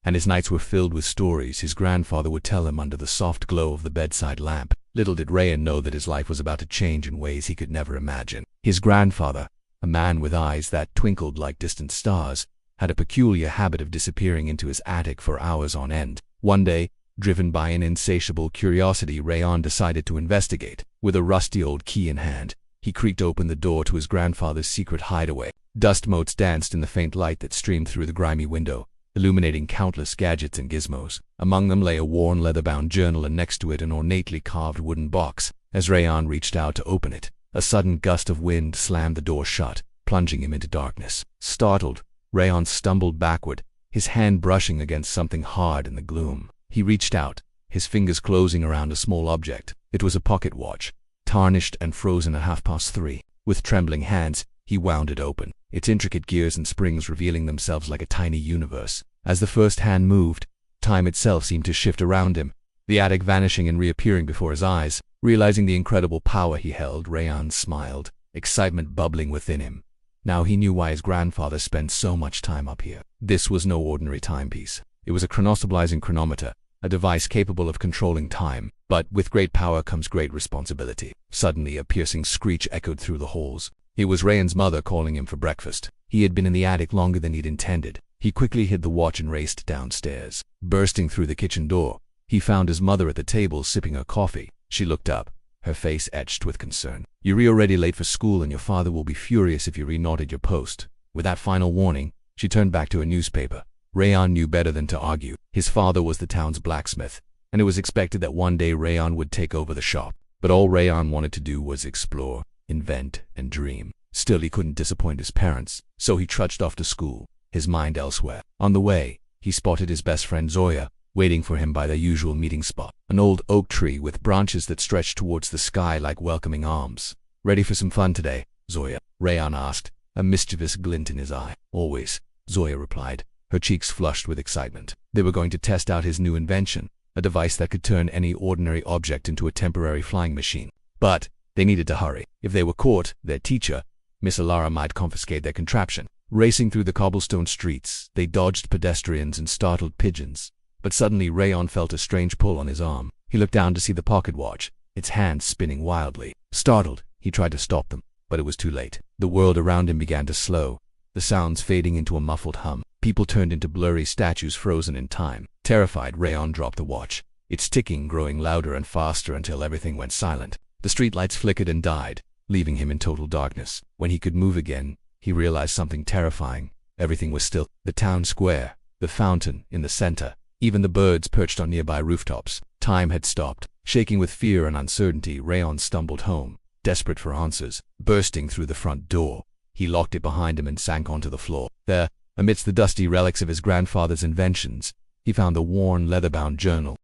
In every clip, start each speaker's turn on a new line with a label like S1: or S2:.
S1: and his nights were filled with stories his grandfather would tell him under the soft glow of the bedside lamp. Little did Rayyan know that his life was about to change in ways he could never imagine. His grandfather, a man with eyes that twinkled like distant stars, had a peculiar habit of disappearing into his attic for hours on end. One day, driven by an insatiable curiosity, Rayyan decided to investigate. With a rusty old key in hand, he creaked open the door to his grandfather's secret hideaway. Dust motes danced in the faint light that streamed through the grimy window, illuminating countless gadgets and gizmos. Among them lay a worn leather-bound journal, and next to it an ornately carved wooden box. As Rayyan reached out to open it, a sudden gust of wind slammed the door shut, plunging him into darkness. Startled, Rayyan stumbled backward, his hand brushing against something hard in the gloom. He reached out, his fingers closing around a small object. It was a pocket watch, tarnished and frozen at 3:30. With trembling hands, he wound it open, its intricate gears and springs revealing themselves like a tiny universe. As the first hand moved, time itself seemed to shift around him, the attic vanishing and reappearing before his eyes. Realizing the incredible power he held, Rayyan smiled, excitement bubbling within him. Now he knew why his grandfather spent so much time up here. This was no ordinary timepiece. It was a chronostabilizing chronometer, a device capable of controlling time. But with great power comes great responsibility. Suddenly, a piercing screech echoed through the halls. It was Rayyan's mother calling him for breakfast. He had been in the attic longer than he'd intended. He quickly hid the watch and raced downstairs. Bursting through the kitchen door, he found his mother at the table sipping her coffee. She looked up, her face etched with concern. "You're already late for school, and your father will be furious if you re-not at your post." With that final warning, she turned back to her newspaper. Rayyan knew better than to argue. His father was the town's blacksmith, and it was expected that one day Rayyan would take over the shop. But all Rayyan wanted to do was explore, invent, and dream. Still, he couldn't disappoint his parents, so he trudged off to school, his mind elsewhere. On the way, he spotted his best friend Zoya, waiting for him by their usual meeting spot, an old oak tree with branches that stretched towards the sky like welcoming arms. "Ready for some fun today, Zoya?" Rayyan asked, a mischievous glint in his eye. "Always," Zoya replied, her cheeks flushed with excitement. They were going to test out his new invention, a device that could turn any ordinary object into a temporary flying machine. But they needed to hurry. If they were caught, their teacher, Miss Alara, might confiscate their contraption. Racing through the cobblestone streets, they dodged pedestrians and startled pigeons. But suddenly Rayyan felt a strange pull on his arm. He looked down to see the pocket watch, its hands spinning wildly. Startled, he tried to stop them, but it was too late. The world around him began to slow, the sounds fading into a muffled hum. People turned into blurry statues frozen in time. Terrified, Rayyan dropped the watch, its ticking growing louder and faster until everything went silent. The streetlights flickered and died, leaving him in total darkness. When he could move again, he realized something terrifying. Everything was still. The town square, the fountain in the center, even the birds perched on nearby rooftops. Time had stopped. Shaking with fear and uncertainty, Rayyan stumbled home, desperate for answers. Bursting through the front door, he locked it behind him and sank onto the floor. There, amidst the dusty relics of his grandfather's inventions, he found the worn, leather-bound journal.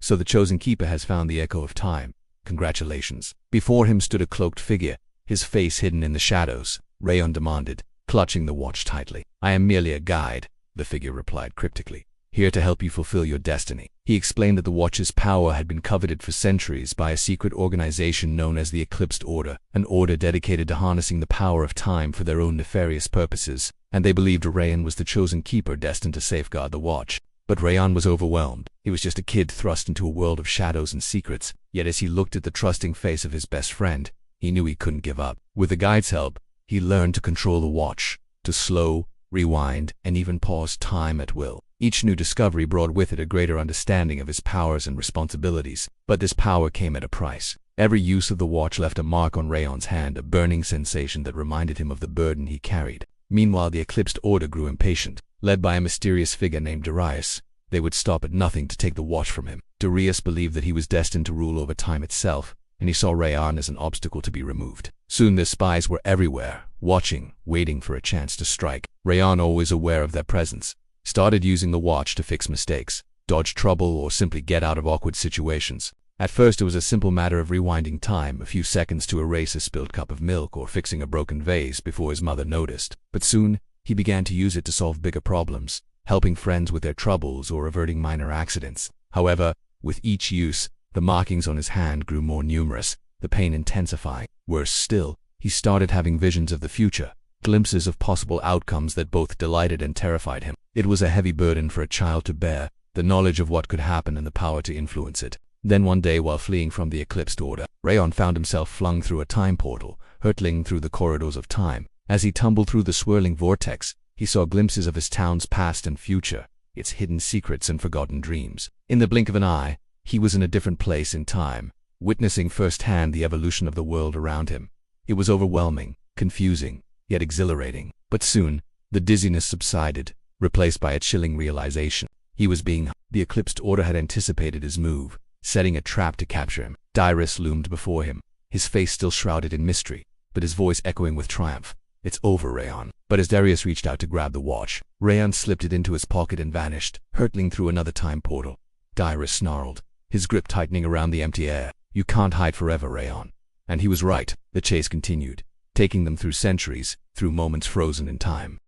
S1: "So the chosen keeper has found the echo of time. Congratulations." Before him stood a cloaked figure, his face hidden in the shadows. Rayyan demanded, clutching the watch tightly. "I am merely a guide," the figure replied cryptically, "here to help you fulfill your destiny." He explained that the watch's power had been coveted for centuries by a secret organization known as the Eclipsed Order, an order dedicated to harnessing the power of time for their own nefarious purposes, and they believed Rayyan was the chosen keeper destined to safeguard the watch. But Rayyan was overwhelmed. He was just a kid thrust into a world of shadows and secrets. Yet as he looked at the trusting face of his best friend, he knew he couldn't give up. With the guide's help, he learned to control the watch, to slow, rewind, and even pause time at will. Each new discovery brought with it a greater understanding of his powers and responsibilities. But this power came at a price. Every use of the watch left a mark on Rayyan's hand, a burning sensation that reminded him of the burden he carried. Meanwhile, the Eclipsed Order grew impatient. Led by a mysterious figure named Darius, they would stop at nothing to take the watch from him. Darius believed that he was destined to rule over time itself, and he saw Rayyan as an obstacle to be removed. Soon their spies were everywhere, watching, waiting for a chance to strike. Rayyan always aware of their presence. started using the watch to fix mistakes, dodge trouble, or simply get out of awkward situations. At first it was a simple matter of rewinding time, a few seconds to erase a spilled cup of milk or fixing a broken vase before his mother noticed. But soon, he began to use it to solve bigger problems, helping friends with their troubles or averting minor accidents. However, with each use, the markings on his hand grew more numerous, the pain intensifying. Worse still, he started having visions of the future, glimpses of possible outcomes that both delighted and terrified him. It was a heavy burden for a child to bear, the knowledge of what could happen and the power to influence it. Then one day, while fleeing from the eclipsed order, Rayyan found himself flung through a time portal, hurtling through the corridors of time. As he tumbled through the swirling vortex, he saw glimpses of his town's past and future, its hidden secrets and forgotten dreams. In the blink of an eye, he was in a different place in time, witnessing firsthand the evolution of the world around him. It was overwhelming, confusing, yet exhilarating. But soon, the dizziness subsided, replaced by a chilling realization. He was being hunted. The eclipsed order had anticipated his move, setting a trap to capture him. Darius loomed before him, his face still shrouded in mystery, but his voice echoing with triumph. "It's over, Rayyan." But as Darius reached out to grab the watch, Rayyan slipped it into his pocket and vanished, hurtling through another time portal. Darius snarled, his grip tightening around the empty air. "You can't hide forever, Rayyan." And he was right. The chase continued, taking them through centuries, through moments frozen in time.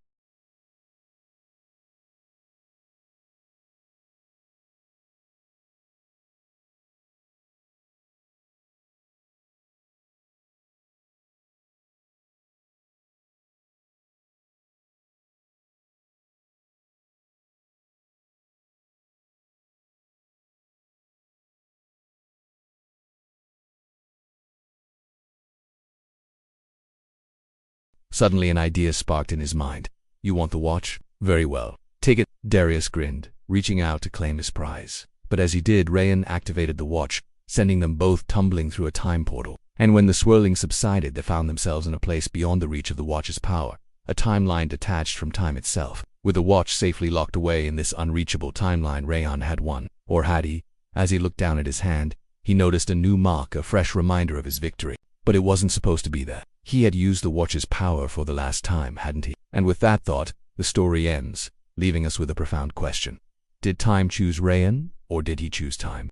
S1: Suddenly an idea sparked in his mind. "You want the watch? Very well. Take it." Darius grinned, reaching out to claim his prize. But as he did, Rayyan activated the watch, sending them both tumbling through a time portal. And when the swirling subsided, they found themselves in a place beyond the reach of the watch's power, a timeline detached from time itself. With the watch safely locked away in this unreachable timeline, Rayyan had won. Or had he? As he looked down at his hand, he noticed a new mark, a fresh reminder of his victory. But it wasn't supposed to be there. He had used the watch's power for the last time, hadn't he? And with that thought, the story ends, leaving us with a profound question. Did time choose Rayyan, or did he choose time?